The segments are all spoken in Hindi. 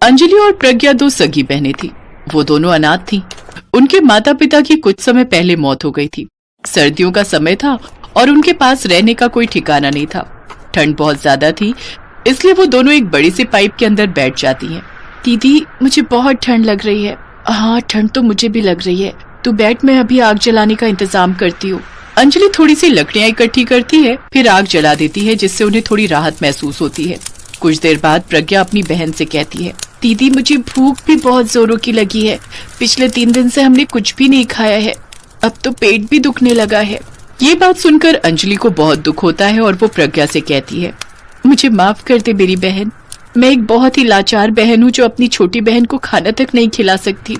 अंजलि और प्रज्ञा दो सगी बहनें थी। वो दोनों अनाथ थीं। उनके माता पिता की कुछ समय पहले मौत हो गई थी। सर्दियों का समय था और उनके पास रहने का कोई ठिकाना नहीं था। ठंड बहुत ज्यादा थी, इसलिए वो दोनों एक बड़ी सी पाइप के अंदर बैठ जाती हैं। दीदी, मुझे बहुत ठंड लग रही है। हाँ, ठंड तो मुझे भी लग रही है। तू बैठ, मैं अभी आग जलाने का इंतजाम करती हूँ। अंजलि थोड़ी सी लकड़ियां इकट्ठी करती है, फिर आग जला देती है, जिससे उन्हें थोड़ी राहत महसूस होती है। कुछ देर बाद प्रज्ञा अपनी बहन से कहती है, दीदी मुझे भूख भी बहुत जोरों की लगी है। पिछले 3 दिन से हमने कुछ भी नहीं खाया है। अब तो पेट भी दुखने लगा है। ये बात सुनकर अंजलि को बहुत दुख होता है और वो प्रज्ञा से कहती है, मुझे माफ कर दे मेरी बहन। मैं एक बहुत ही लाचार बहन हूँ जो अपनी छोटी बहन को खाना तक नहीं खिला सकती।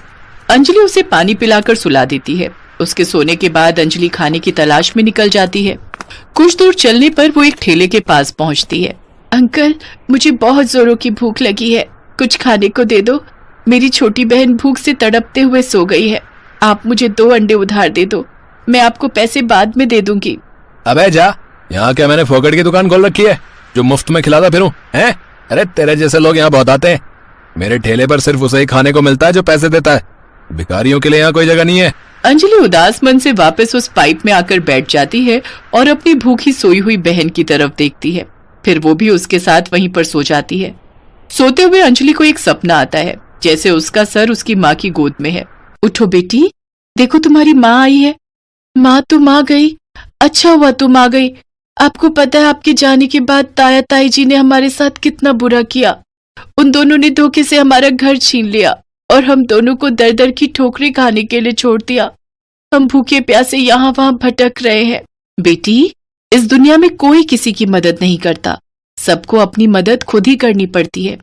अंजलि उसे पानी पिलाकर सुला देती है। उसके सोने के बाद अंजलि खाने की तलाश में निकल जाती है। कुछ दूर चलने पर वो एक ठेले के पास पहुंचती है। अंकल, मुझे बहुत जोरों की भूख लगी है, कुछ खाने को दे दो। मेरी छोटी बहन भूख से तड़पते हुए सो गई है। आप मुझे 2 अंडे उधार दे दो, मैं आपको पैसे बाद में दे दूंगी। अबे जा, यहाँ क्या मैंने फोकट की दुकान खोल रखी है जो मुफ्त में खिलाता फिरूं? हैं? अरे तेरे जैसे लोग यहाँ बहुत आते हैं। मेरे ठेले पर सिर्फ उसे ही खाने को मिलता है जो पैसे देता है। भिखारियों के लिए यहाँ कोई जगह नहीं है। अंजलि उदास मन से वापस उस पाइप में आकर बैठ जाती है और अपनी भूखी सोई हुई बहन की तरफ देखती है। फिर वो भी उसके साथ वहीं पर सो जाती है। सोते हुए अंजलि को एक सपना आता है, जैसे उसका सर उसकी माँ की गोद में है। उठो बेटी, देखो तुम्हारी माँ आई है। माँ, तुम आ गई। अच्छा हुआ तुम आ गई। आपको पता है आपके जाने के बाद ताया ताई जी ने हमारे साथ कितना बुरा किया। उन दोनों ने धोखे से हमारा घर छीन लिया और हम दोनों को दर दर की ठोकरें खाने के लिए छोड़ दिया। हम भूखे प्यासे यहाँ वहाँ भटक रहे हैं। बेटी, इस दुनिया में कोई किसी की मदद नहीं करता, सबको अपनी मदद खुद ही करनी पड़ती है।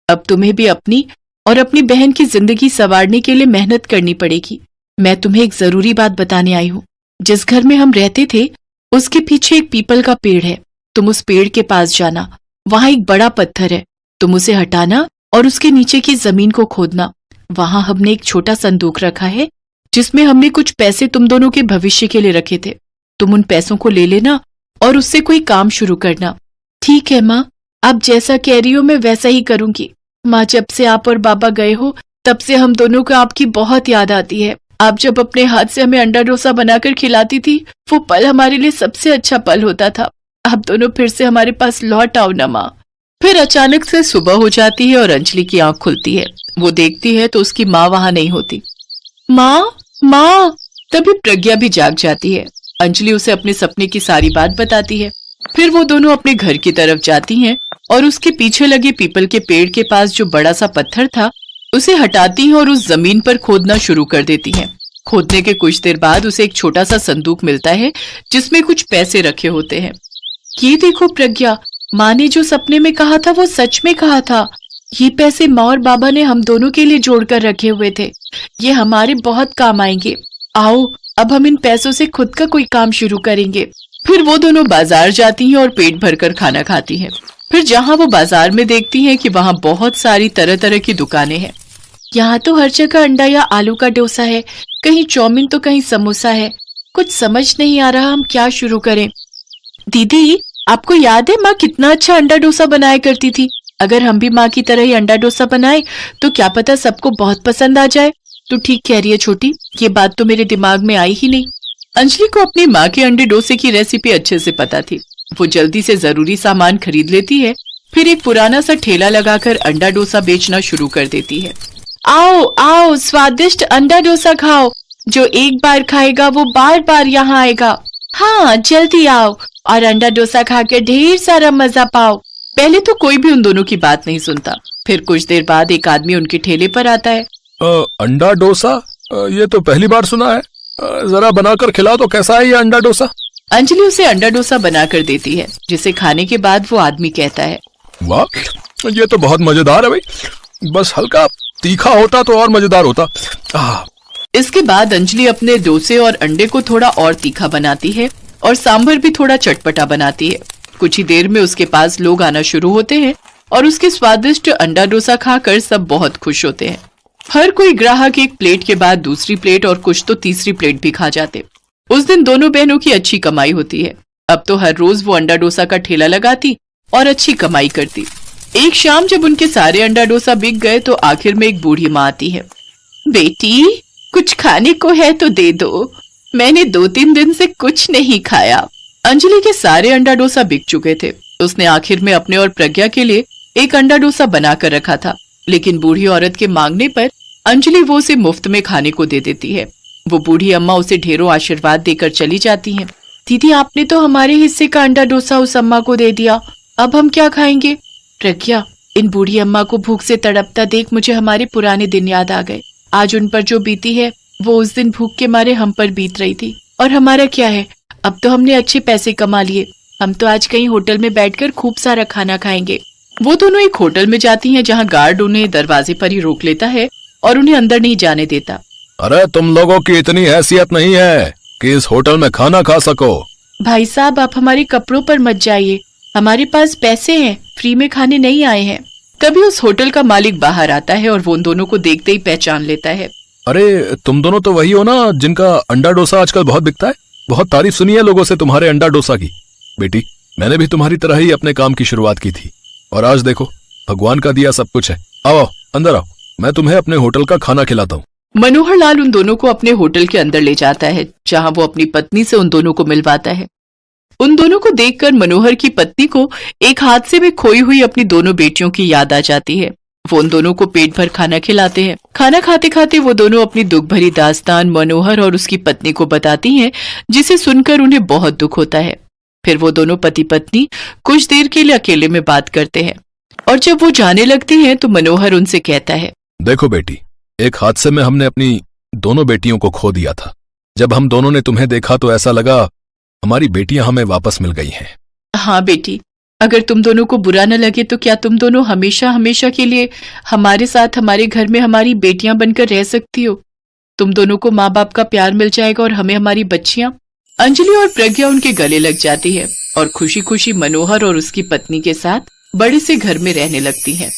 अब तुम्हें भी अपनी और अपनी बहन की जिंदगी संवारने के लिए मेहनत करनी पड़ेगी। मैं तुम्हें एक जरूरी बात बताने आई हूँ। जिस घर में हम रहते थे उसके पीछे एक पीपल का पेड़ है। तुम उस पेड़ के पास जाना, वहां एक बड़ा पत्थर है। तुम उसे हटाना और उसके नीचे की जमीन को खोदना। वहां हमने एक छोटा संदूक रखा है जिसमें हमने कुछ पैसे तुम दोनों के भविष्य के लिए रखे थे। तुम उन पैसों को ले लेना और उससे कोई काम शुरू करना। ठीक है माँ, आप जैसा कह रही हो मैं वैसा ही करूंगी। माँ, जब से आप और बाबा गए हो तब से हम दोनों को आपकी बहुत याद आती है। आप जब अपने हाथ से हमें अंडा डोसा बनाकर खिलाती थी, वो पल हमारे लिए सबसे अच्छा पल होता था। आप दोनों फिर से हमारे पास लौट आओ ना माँ। फिर अचानक से सुबह हो जाती है और अंजलि की आंख खुलती है। वो देखती है तो उसकी माँ वहां नहीं होती। माँ, माँ! तभी प्रज्ञा भी जाग जाती है। अंजलि उसे अपने सपने की सारी बात बताती है। फिर वो दोनों अपने घर की तरफ जाती हैं और उसके पीछे लगे पीपल के पेड़ के पास जो बड़ा सा पत्थर था उसे हटाती हैं और उस जमीन पर खोदना शुरू कर देती हैं। खोदने के कुछ देर बाद उसे एक छोटा सा संदूक मिलता है जिसमें कुछ पैसे रखे होते हैं। ये देखो प्रज्ञा, माँ ने जो सपने में कहा था वो सच में कहा था। ये पैसे माँ और बाबा ने हम दोनों के लिए जोड़कर रखे हुए थे। ये हमारे बहुत काम आएंगे। आओ, अब हम इन पैसों से खुद का कोई काम शुरू करेंगे। फिर वो दोनों बाजार जाती हैं और पेट भरकर खाना खाती हैं। फिर जहाँ वो बाजार में देखती हैं कि वहाँ बहुत सारी तरह तरह की दुकानें हैं। यहाँ तो हर जगह अंडा या आलू का डोसा है, कहीं चाउमीन तो कहीं समोसा है। कुछ समझ नहीं आ रहा हम क्या शुरू करें। दीदी, आपको याद है माँ कितना अच्छा अंडा डोसा बनाया करती थी? अगर हम भी माँ की तरह ही अंडा डोसा बनाए तो क्या पता सबको बहुत पसंद आ जाए। तू ठीक कह रही है छोटी, ये बात तो मेरे दिमाग में आई ही नहीं। अंजलि को अपनी माँ के अंडे डोसे की रेसिपी अच्छे से पता थी। वो जल्दी से जरूरी सामान खरीद लेती है, फिर एक पुराना सा ठेला लगाकर अंडा डोसा बेचना शुरू कर देती है। आओ आओ, स्वादिष्ट अंडा डोसा खाओ। जो एक बार खाएगा वो बार बार यहाँ आएगा। हाँ, जल्दी आओ और अंडा डोसा खाकर ढेर सारा मजा पाओ। पहले तो कोई भी उन दोनों की बात नहीं सुनता। फिर कुछ देर बाद एक आदमी उनके ठेले पर आता है। अंडा डोसा? ये तो पहली बार सुना है। जरा बनाकर खिलाओ तो कैसा है ये अंडा डोसा? अंजलि उसे अंडा डोसा बनाकर देती है, जिसे खाने के बाद वो आदमी कहता है, वाह, ये तो बहुत मजेदार है भाई। बस हल्का तीखा होता तो और मजेदार होता। इसके बाद अंजलि अपने डोसे और अंडे को थोड़ा और तीखा बनाती है और सांभर भी थोड़ा चटपटा बनाती है। कुछ ही देर में उसके पास लोग आना शुरू होते हैं और उसके स्वादिष्ट अंडा डोसा खाकर सब बहुत खुश होते हैं। हर कोई ग्राहक एक प्लेट के बाद दूसरी प्लेट और कुछ तो तीसरी प्लेट भी खा जाते। उस दिन दोनों बहनों की अच्छी कमाई होती है। अब तो हर रोज वो अंडा डोसा का ठेला लगाती और अच्छी कमाई करती। एक शाम जब उनके सारे अंडा डोसा बिक गए तो आखिर में एक बूढ़ी माँ आती है। बेटी, कुछ खाने को है तो दे दो, मैंने 2-3 दिन से कुछ नहीं खाया। अंजलि के सारे अंडा डोसा बिक चुके थे। उसने आखिर में अपने और प्रज्ञा के लिए एक अंडा डोसा बनाकर रखा था, लेकिन बूढ़ी औरत के मांगने पर अंजलि वो उसे मुफ्त में खाने को दे देती है। वो बूढ़ी अम्मा उसे ढेरों आशीर्वाद देकर चली जाती हैं। दीदी, आपने तो हमारे हिस्से का अंडा डोसा उस अम्मा को दे दिया, अब हम क्या खाएंगे? प्रज्ञा, इन बूढ़ी अम्मा को भूख से तड़पता देख मुझे हमारे पुराने दिन याद आ गए। आज उन पर जो बीती है वो उस दिन भूख के मारे हम पर बीत रही थी। और हमारा क्या है, अब तो हमने अच्छे पैसे कमा लिए, हम तो आज कहीं होटल में बैठकर खूब सारा खाना खाएंगे। वो दोनों एक होटल में जाती हैं जहाँ गार्ड उन्हें दरवाजे पर ही रोक लेता है और उन्हें अंदर नहीं जाने देता। अरे तुम लोगों की इतनी हैसियत नहीं है कि इस होटल में खाना खा सको। भाई साहब, आप हमारे कपड़ों पर मत जाइए, हमारे पास पैसे हैं, फ्री में खाने नहीं आए हैं। तभी उस होटल का मालिक बाहर आता है और वो उन दोनों को देखते ही पहचान लेता है। अरे तुम दोनों तो वही हो ना जिनका अंडा डोसा आजकल बहुत बिकता है? बहुत तारीफ सुनी है लोगों से तुम्हारे अंडा डोसा की। बेटी, मैंने भी तुम्हारी तरह ही अपने काम की शुरुआत की थी और आज देखो भगवान का दिया सब कुछ है। आओ अंदर आओ, मैं तुम्हें अपने होटल का खाना खिलाता हूँ। मनोहर लाल उन दोनों को अपने होटल के अंदर ले जाता है जहाँ वो अपनी पत्नी से उन दोनों को मिलवाता है। उन दोनों को देखकर मनोहर की पत्नी को एक हादसे में खोई हुई अपनी दोनों बेटियों की याद आ जाती है। वो उन दोनों को पेट भर खाना खिलाते हैं। खाना खाते खाते वो दोनों अपनी दुख भरी दास्तान मनोहर और उसकी पत्नी को बताती हैं, जिसे सुनकर उन्हें बहुत दुख होता है। फिर वो दोनों पति पत्नी कुछ देर के लिए अकेले में बात करते हैं और जब वो जाने लगती हैं तो मनोहर उनसे कहता है, देखो बेटी, एक हादसे में हमने अपनी दोनों बेटियों को खो दिया था। जब हम दोनों ने तुम्हें देखा तो ऐसा लगा हमारी बेटियां हमें वापस मिल गई हैं। हाँ बेटी, अगर तुम दोनों को बुरा न लगे तो क्या तुम दोनों हमेशा हमेशा के लिए हमारे साथ हमारे घर में हमारी बेटियां बनकर रह सकती हो? तुम दोनों को माँ बाप का प्यार मिल जाएगा और हमें हमारी बच्चियां। अंजलि और प्रज्ञा उनके गले लग जाती है और खुशी खुशी मनोहर और उसकी पत्नी के साथ बड़े से घर में रहने लगती हैं।